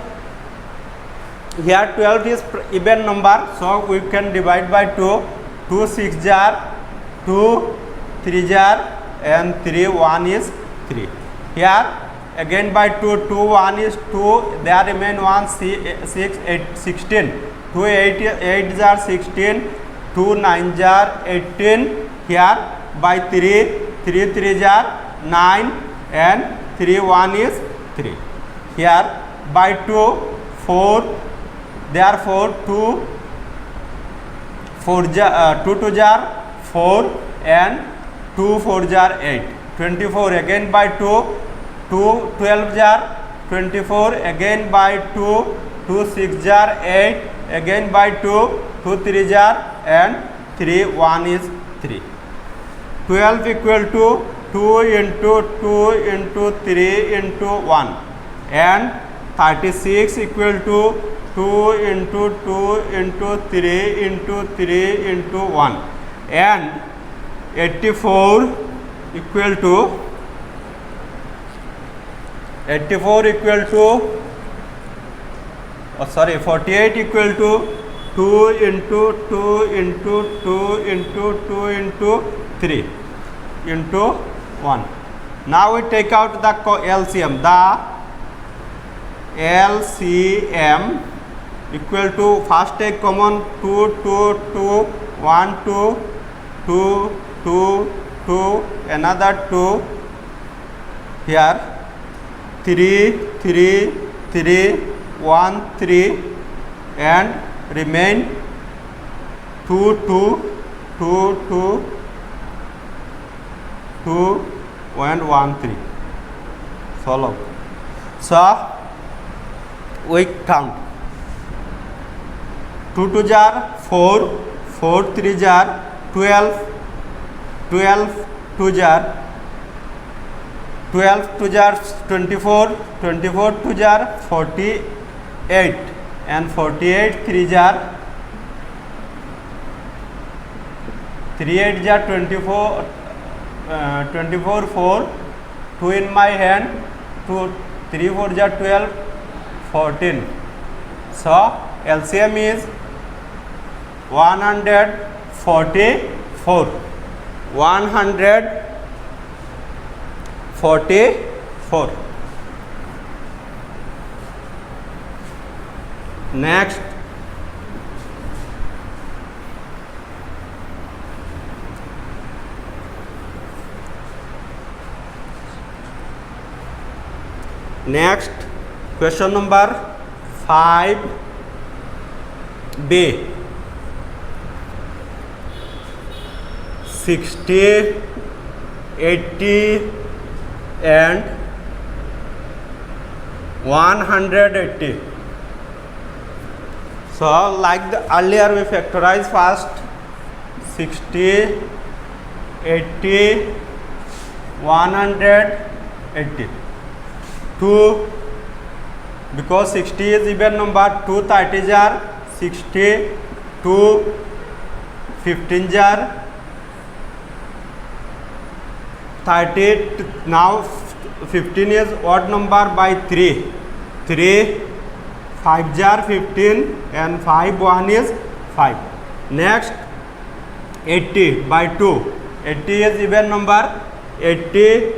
Here 12 is even number, so we can divide by 2. 2 6 jar 2 3 jar and 3 1 is 3. Here again by 2 2 1 is 2, there remain 1 6 8 16. 2 8 jar 16, 2 9 jar 18, here by 3, 3 3s are 9 and 3 1 is 3. Here by 2, 4, therefore 2 2 jar 4 and 2 4 jar 8. 24 again by 2, 2 12 jar 24 again by 2, 2 6 jar 8 again by 2, 2 3 jar and 3 1 is 3. 12 equal to 2 into 2 into 3 into 1 and 36 equal to 2 into 2 into 3 into 3 into 1 and 84 equal to 48 equal to 2 into 2 into 2 into 2 into 3 into 1. Now we take out the LCM. The LCM equal to, first take common 2 2 2 1 2 2 2 2 another 2 here 3 3 3 1 3 and remain 2 2 2 2 2 and 1 3. Solve. So we count 2 2 jar 4, 4 3 jar 12, 12 2 jar 12 2 jar 24, 24 2 jar 48 and 48 3 jar 3 8 jar 24, 24 4, 2 in my hand, 2 3 4 jar 12, 14. So LCM is 144. 144. Next, question number 5b. 60, 80 and 180. So like the earlier we factorize first 60, 80, 180. 2 because 60 is even number, 2 30s are 60, 2 15s are 30. Now 15 is odd number by 3, 3 5s are 15 and 5 1 is 5. Next 80 by 2, 80 is even number, 80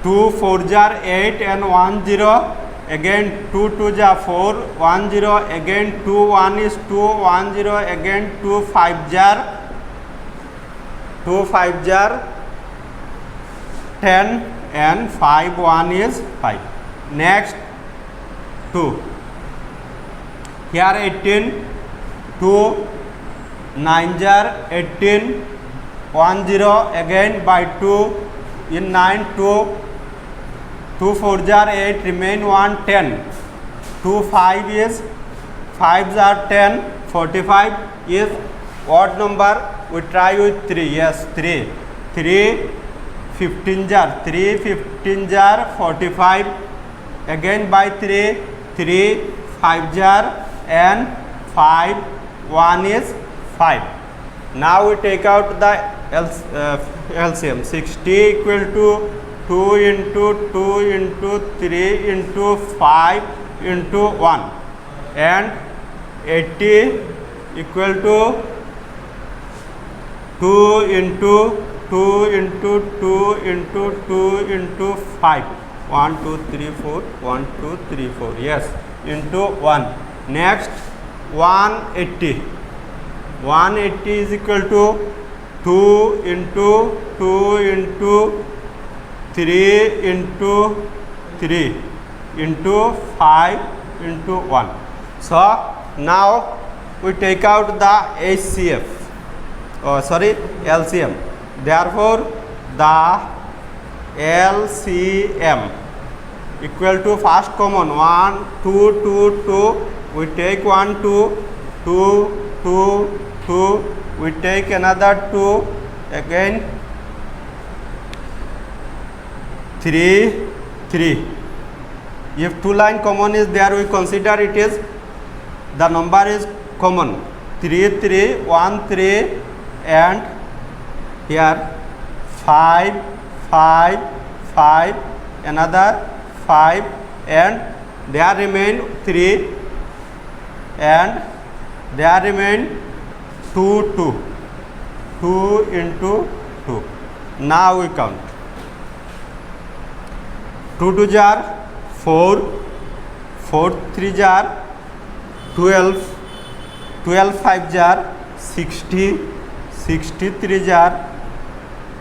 2 4s are 8 and 1 0 again 2 2s are 4 1 0 again 2 1 is 2 1 0 again 2 5s are 10 and 5 1 is 5. Next 2 here 18, 2 9s are 18 1 0 again by 2 in 9 2 2 4s are 8 remain 1 10. 2 5 is 5s are 10. 45 is odd number, we try with 3. Yes 3 3 15s are 3 15s are 45 again by 3 3 5s are and 5 1 is 5. Now we take out the LCM. 60 equal to 2 into 2 into 3 into 5 into 1 and 80 equal to 2 into 2 into 2 into 2 into 5. 1 2 3 4 1 2 3 4. Yes, into 1. Next 180. 180 is equal to 2 into 2 into 3 into 3 into 5 into 1. So now we take out the HCF, LCM. Therefore the LCM equal to first common 1 2 2 2, we take 1 2 2 2 2, we take another 2, again 3 3. If two line common is there, we consider it is the number is common, 3 3 1 3, and here 5 5 5, another 5, and there remain 3, and there remain 2 2 2 into 2. Now we count 2 2 jar 4, 4 3 jar 12, 12 5 jar 60, 63 jar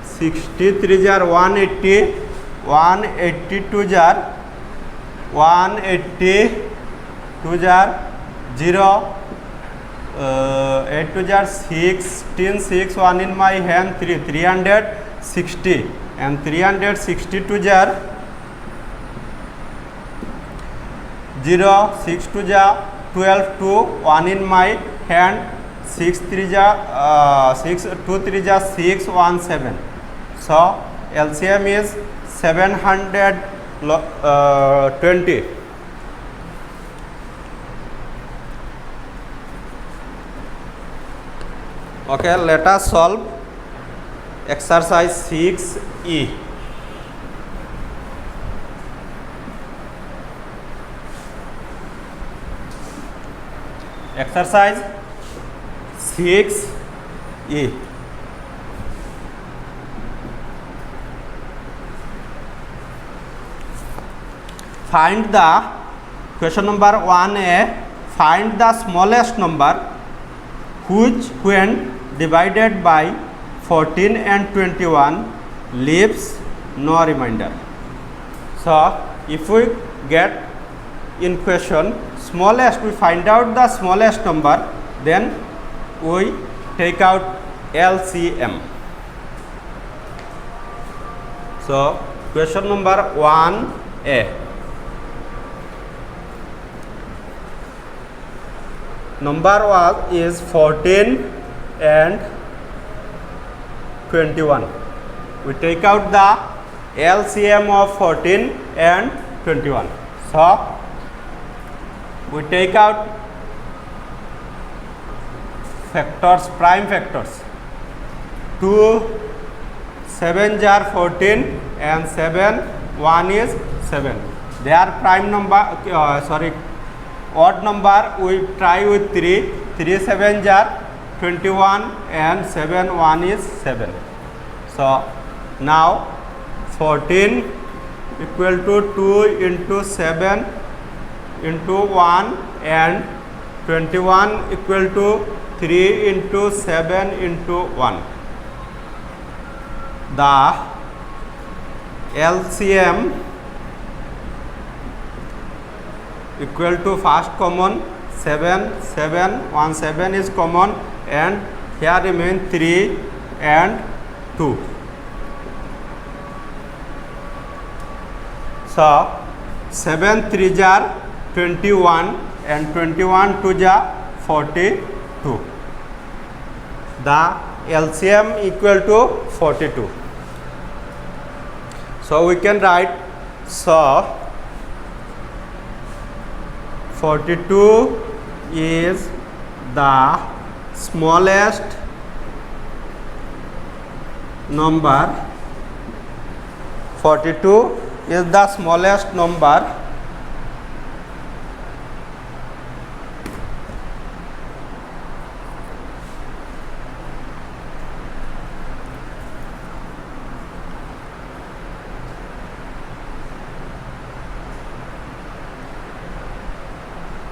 63 jar 180, 182 jar 182 jar 0, 8 2 jar 16 6, 1 in my hand 3, 360, and 362 jar 0, 6 2 jar 12 2, 1 in my hand 6 3 jar 6 2 3 jar 6, 1 7. So LCM is 720. Okay, let us solve exercise 6E. Exercise 6E. Find the, question number 1A, find the smallest number which when divided by 14 and 21 leaves no remainder. So if we get in question smallest, we find out the smallest number, then we take out LCM. So question number 1A. Number is 14 and 21. We take out the LCM of 14 and 21. So we take out factors, prime factors. 2 7 jar 14 and 7 1 is 7. They are prime number, odd number. We try with 3, 3 7 jar 21 and 7 1 is 7. So now 14 equal to 2 into 7 into 1, and 21 equal to 3 into 7 into 1. The LCM equal to first common 7 7, 1 7 is common, and here remain 3 and 2. So 7 3 jar 21 and 21 2 jar 42. The LCM equal to 42. So we can write, so 42 is the smallest number. 42 is the smallest number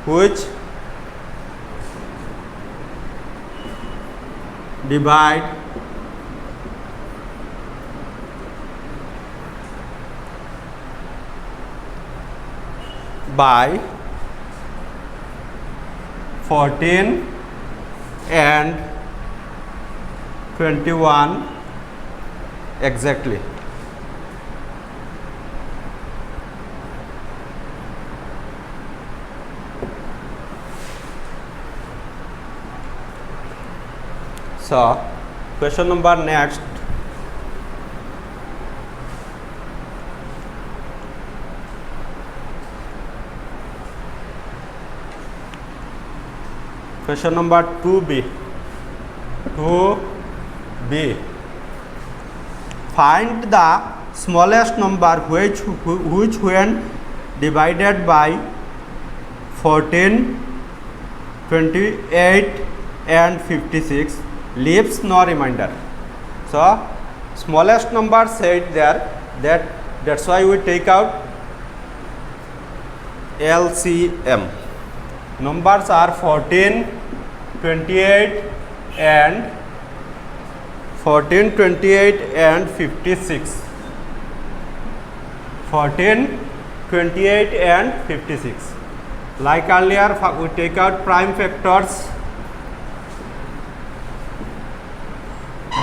which divide by 14 and 21 exactly. So question number next. Question number 2b. 2b. Find the smallest number which when divided by 14, 28 and 56 leaves no remainder. So smallest number said there, that's why we take out LCM. Numbers are 14, 28 and 56. 14, 28 and 56. Like earlier, we take out prime factors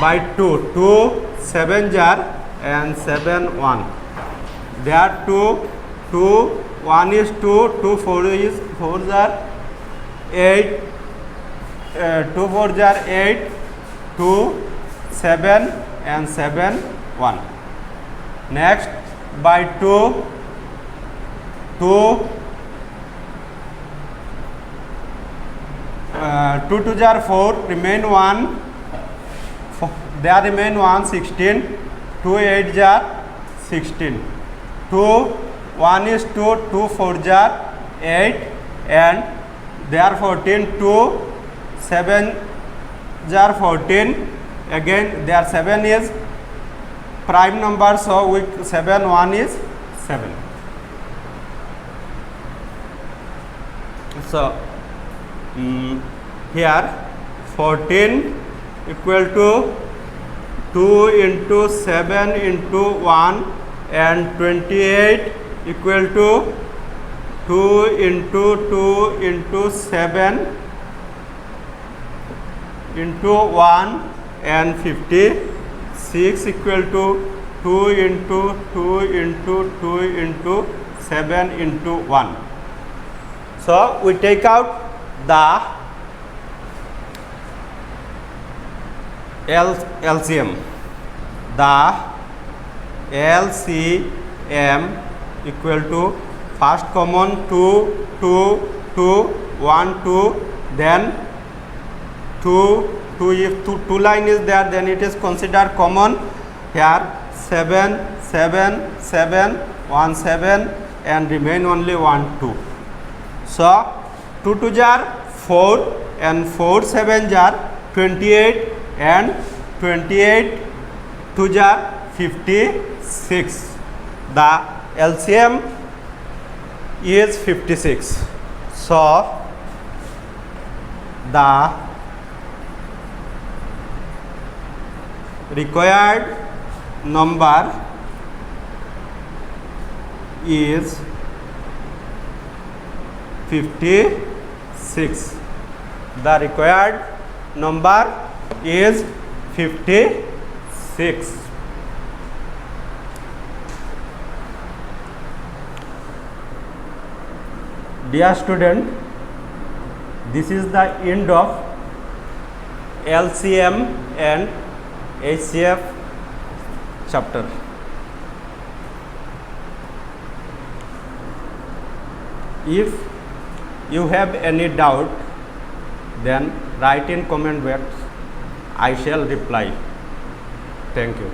by 2. 2 7 jar and 7 1. There 2 1 is 2, 2 4 is 4 jar 8, 2 4 jar 8, 2 7 and 7 1. Next by 2 2 2 jar 4, remain 1, there remain 1, 16, 2 8 jar 16, 2 1 is 2, 2 4 jar 8 and there 14, 2 7 jar 14, again there 7 is prime number, so with 7 1 is 7. So here 14 equal to 2 into 7 into 1 and 28 equal to 2 into 2 into 7 into 1 and 56 equal to 2 into 2 into 2 into 7 into 1. So we take out the LCM. The LCM equal to first common 2 2 2 1 2, then 2 if 2 line is there, then it is considered common. Here 7 7 7 1 7 and remain only 1 2. So 2 2 jar 4 and 4 7 jar 28 and 28 2 jar 56. The LCM is 56. So the required number is 56. The required number is 56. Dear student, this is the end of LCM and HCF chapter. If you have any doubt, then write in comment box. I shall reply. Thank you.